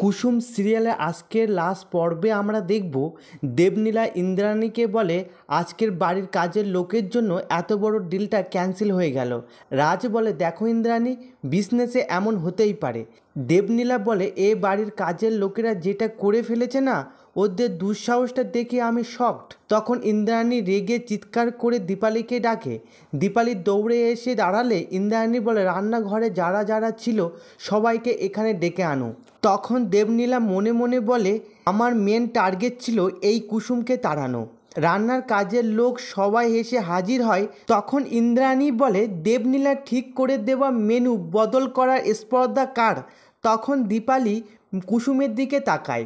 কুসুম সিরিয়ালে আজকের লাস্ট পর্বে আমরা দেখব দেবনীলা ইন্দ্রাণীকে বলে আজকের বাড়ির কাজের লোকের জন্য এত বড় ডিলটা ক্যান্সেল হয়ে গেল। রাজ বলে দেখো ইন্দ্রাণী, বিজনেসে এমন হতেই পারে। দেবনীলা বলে এ বাড়ির কাজের লোকেরা যেটা করে ফেলেছে না, ওদের দুঃসাহসটা দেখে আমি শকড। তখন ইন্দ্রাণী রেগে চিৎকার করে দীপালিকে ডাকে। দীপালি দৌড়ে এসে দাঁড়ালে ইন্দ্রাণী বলে রান্নাঘরে যারা যারা ছিল সবাইকে এখানে ডেকে আনো। তখন দেবনীলা মনে মনে বলে আমার মেন টার্গেট ছিল এই কুসুমকে তাড়ানো। রান্নার কাজের লোক সবাই এসে হাজির হয়। তখন ইন্দ্রাণী বলে দেবনীলা ঠিক করে দেওয়া মেনু বদল করার স্পর্ধা কার। তখন দীপালি কুসুমের দিকে তাকায়।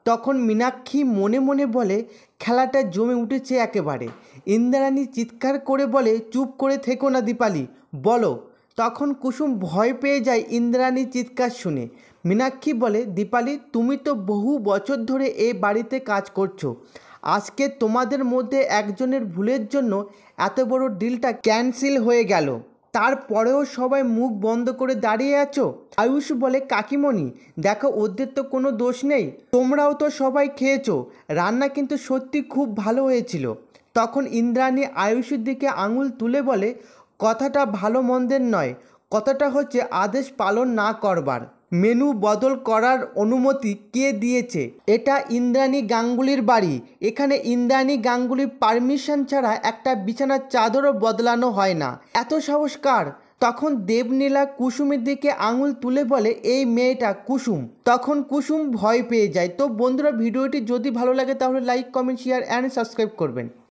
তখন মীনাক্ষী মনে মনে বলে খেলাটা জমে উঠেছে একেবারে। ইন্দ্রাণী চিৎকার করে বলে চুপ করে থেকো না দীপালি, বলো। তখন কুসুম ভয় পেয়ে যায় ইন্দ্রাণীর চিৎকার শুনে। মীনাক্ষী বলে দীপালি, তুমি তো বহু বছর ধরে এই বাড়িতে কাজ করছো, আজকে তোমাদের মধ্যে একজনের ভুলের জন্য এত বড় ডিলটা ক্যান্সেল হয়ে গেল, তারপরেও সবাই মুখ বন্ধ করে দাঁড়িয়ে আছো। আয়ুষ বলে কাকিমণি দেখো, ওদের তো কোনো দোষ নেই, তোমরাও তো সবাই খেয়েছো, রান্না কিন্তু সত্যি খুব ভালো হয়েছিল। তখন ইন্দ্রাণী আয়ুষের দিকে আঙুল তুলে বলে কথাটা ভালো মন্দের নয়, কথাটা হচ্ছে আদেশ পালন না করবার। মেনু বদল করার অনুমতি কে দিয়েছে? এটা ইন্দ্রাণী গাঙ্গুলির বাড়ি, এখানে ইন্দ্রাণী গাঙ্গুলির পারমিশন ছাড়া একটা বিছানার চাদরও বদলানো হয় না। এত সাহস কার? তখন দেবনীলা কুসুমের দিকে আঙুল তুলে বলে এই মেয়েটা কুসুম। তখন কুসুম ভয় পেয়ে যায়। তো বন্ধুরা, ভিডিওটি যদি ভালো লাগে তাহলে like, comment, share and subscribe করবেন।